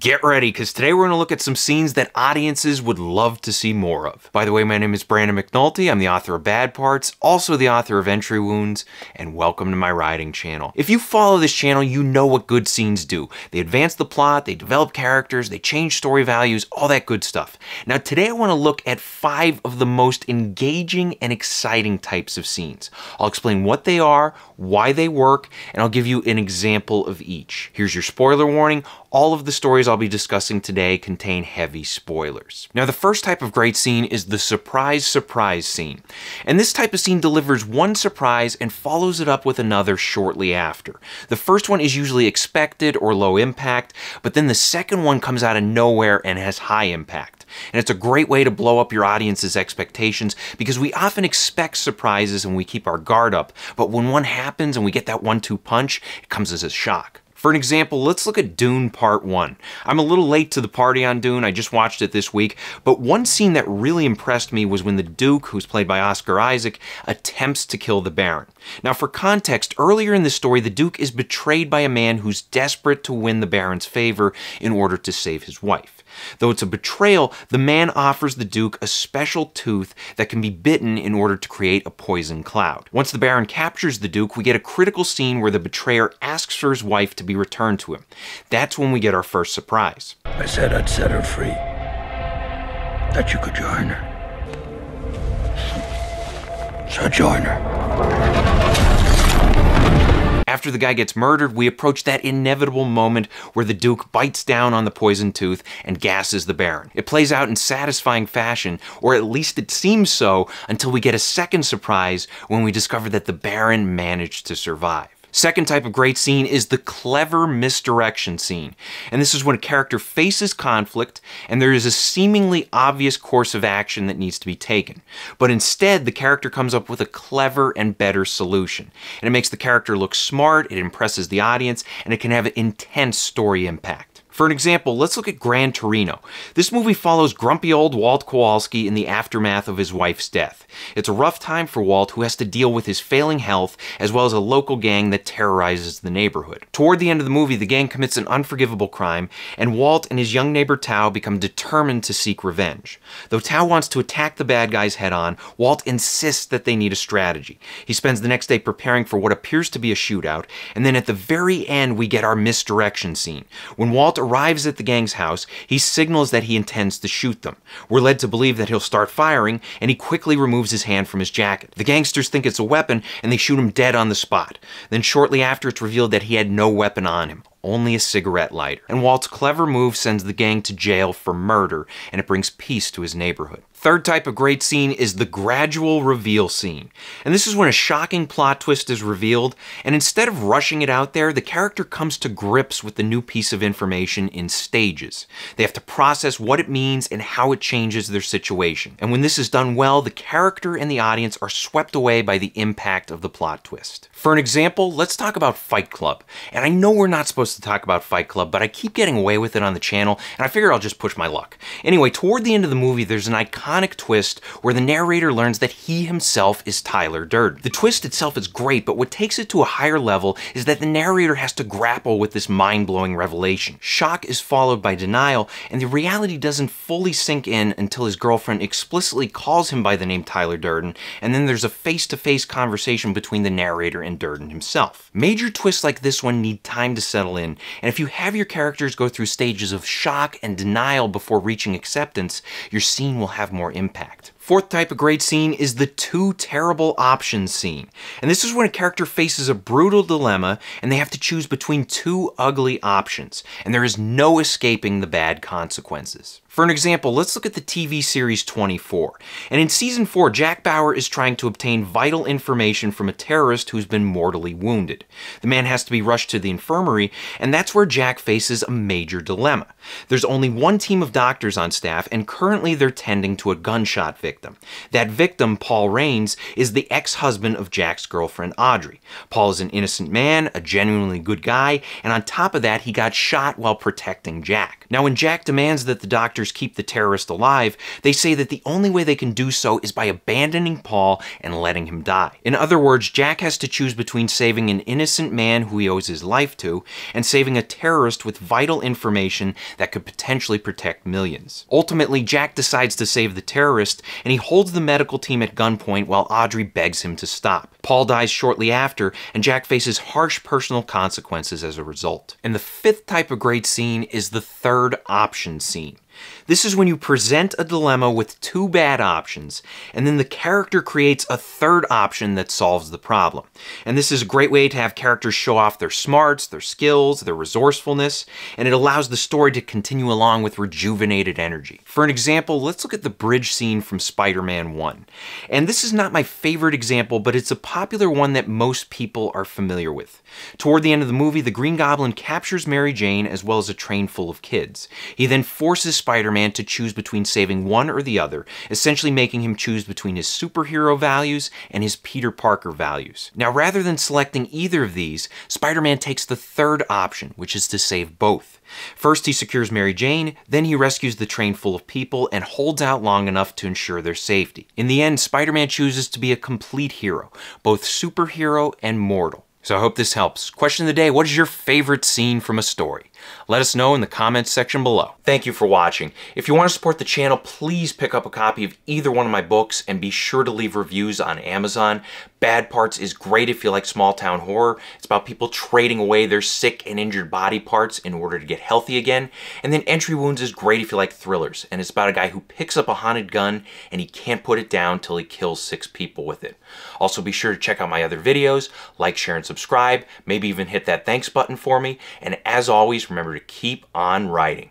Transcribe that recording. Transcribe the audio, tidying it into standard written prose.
Get ready, because today we're going to look at some scenes that audiences would love to see more of. By the way, my name is Brandon McNulty. I'm the author of Bad Parts, also the author of Entry Wounds, and welcome to my writing channel. If you follow this channel, you know what good scenes do. They advance the plot, they develop characters, they change story values, all that good stuff. Now today I want to look at 5 of the most engaging and exciting types of scenes. I'll explain what they are, why they work, and I'll give you an example of each. Here's your spoiler warning. All of the stories I'll be discussing today contain heavy spoilers. Now, the first type of great scene is the surprise scene. And this type of scene delivers one surprise and follows it up with another shortly after. The first one is usually expected or low impact, but then the second one comes out of nowhere and has high impact. And it's a great way to blow up your audience's expectations because we often expect surprises and we keep our guard up, but when one happens and we get that 1-2 punch, it comes as a shock. For an example, let's look at Dune Part 1. I'm a little late to the party on Dune, I just watched it this week, but one scene that really impressed me was when the Duke, who's played by Oscar Isaac, attempts to kill the Baron. Now for context, earlier in the story, the Duke is betrayed by a man who's desperate to win the Baron's favor in order to save his wife. Though it's a betrayal, the man offers the Duke a special tooth that can be bitten in order to create a poison cloud. Once the Baron captures the Duke, we get a critical scene where the betrayer asks for his wife to be returned to him. That's when we get our first surprise. I said I'd set her free. That you could join her. So join her. After the guy gets murdered, we approach that inevitable moment where the Duke bites down on the poison tooth and gasses the Baron. It plays out in satisfying fashion, or at least it seems so, until we get a second surprise when we discover that the Baron managed to survive. Second type of great scene is the clever misdirection scene. And this is when a character faces conflict and there is a seemingly obvious course of action that needs to be taken. But instead, the character comes up with a clever and better solution. And it makes the character look smart, it impresses the audience, and it can have an intense story impact. For an example, let's look at Gran Torino. This movie follows grumpy old Walt Kowalski in the aftermath of his wife's death. It's a rough time for Walt, who has to deal with his failing health, as well as a local gang that terrorizes the neighborhood. Toward the end of the movie, the gang commits an unforgivable crime, and Walt and his young neighbor Tao become determined to seek revenge. Though Tao wants to attack the bad guys head-on, Walt insists that they need a strategy. He spends the next day preparing for what appears to be a shootout, and then at the very end we get our misdirection scene. When Walt arrives at the gang's house, he signals that he intends to shoot them. We're led to believe that he'll start firing, and he quickly removes his hand from his jacket. The gangsters think it's a weapon, and they shoot him dead on the spot. Then shortly after, it's revealed that he had no weapon on him, only a cigarette lighter. And Walt's clever move sends the gang to jail for murder, and it brings peace to his neighborhood. Third type of great scene is the gradual reveal scene. And this is when a shocking plot twist is revealed, and instead of rushing it out there, the character comes to grips with the new piece of information in stages. They have to process what it means and how it changes their situation. And when this is done well, the character and the audience are swept away by the impact of the plot twist. For an example, let's talk about Fight Club. And I know we're not supposed to talk about Fight Club, but I keep getting away with it on the channel, and I figure I'll just push my luck. Anyway, toward the end of the movie, there's an iconic twist where the narrator learns that he himself is Tyler Durden. The twist itself is great, but what takes it to a higher level is that the narrator has to grapple with this mind-blowing revelation. Shock is followed by denial, and the reality doesn't fully sink in until his girlfriend explicitly calls him by the name Tyler Durden, and then there's a face-to-face conversation between the narrator and Durden himself. Major twists like this one need time to settle in, and if you have your characters go through stages of shock and denial before reaching acceptance, your scene will have more impact. Fourth type of great scene is the two terrible options scene. And this is when a character faces a brutal dilemma and they have to choose between two ugly options, and there is no escaping the bad consequences. For an example, let's look at the TV series 24. And in season 4, Jack Bauer is trying to obtain vital information from a terrorist who's been mortally wounded. The man has to be rushed to the infirmary, and that's where Jack faces a major dilemma. There's only one team of doctors on staff, and currently they're tending to a gunshot victim. That victim, Paul Rains, is the ex-husband of Jack's girlfriend, Audrey. Paul is an innocent man, a genuinely good guy, and on top of that, he got shot while protecting Jack. Now, when Jack demands that the doctors characters keep the terrorist alive, they say that the only way they can do so is by abandoning Paul and letting him die. In other words, Jack has to choose between saving an innocent man who he owes his life to and saving a terrorist with vital information that could potentially protect millions. Ultimately, Jack decides to save the terrorist, and he holds the medical team at gunpoint while Audrey begs him to stop. Paul dies shortly after, and Jack faces harsh personal consequences as a result. And the fifth type of great scene is the third option scene. This is when you present a dilemma with two bad options, and then the character creates a third option that solves the problem. And this is a great way to have characters show off their smarts, their skills, their resourcefulness, and it allows the story to continue along with rejuvenated energy. For an example, let's look at the bridge scene from Spider-Man 1. And this is not my favorite example, but it's a popular one that most people are familiar with. Toward the end of the movie, the Green Goblin captures Mary Jane as well as a train full of kids. He then forces Spider-Man to choose between saving one or the other, essentially making him choose between his superhero values and his Peter Parker values. Now, rather than selecting either of these, Spider-Man takes the third option, which is to save both. First, he secures Mary Jane, then he rescues the train full of people and holds out long enough to ensure their safety. In the end, Spider-Man chooses to be a complete hero, both superhero and mortal. So I hope this helps. Question of the day, what is your favorite scene from a story? Let us know in the comments section below. Thank you for watching. If you want to support the channel, please pick up a copy of either one of my books and be sure to leave reviews on Amazon. Bad Parts is great if you like small town horror. It's about people trading away their sick and injured body parts in order to get healthy again. And then Entry Wounds is great if you like thrillers, and it's about a guy who picks up a haunted gun and he can't put it down till he kills 6 people with it. Also be sure to check out my other videos, like, share, and subscribe, maybe even hit that thanks button for me, and as always, remember to keep on writing.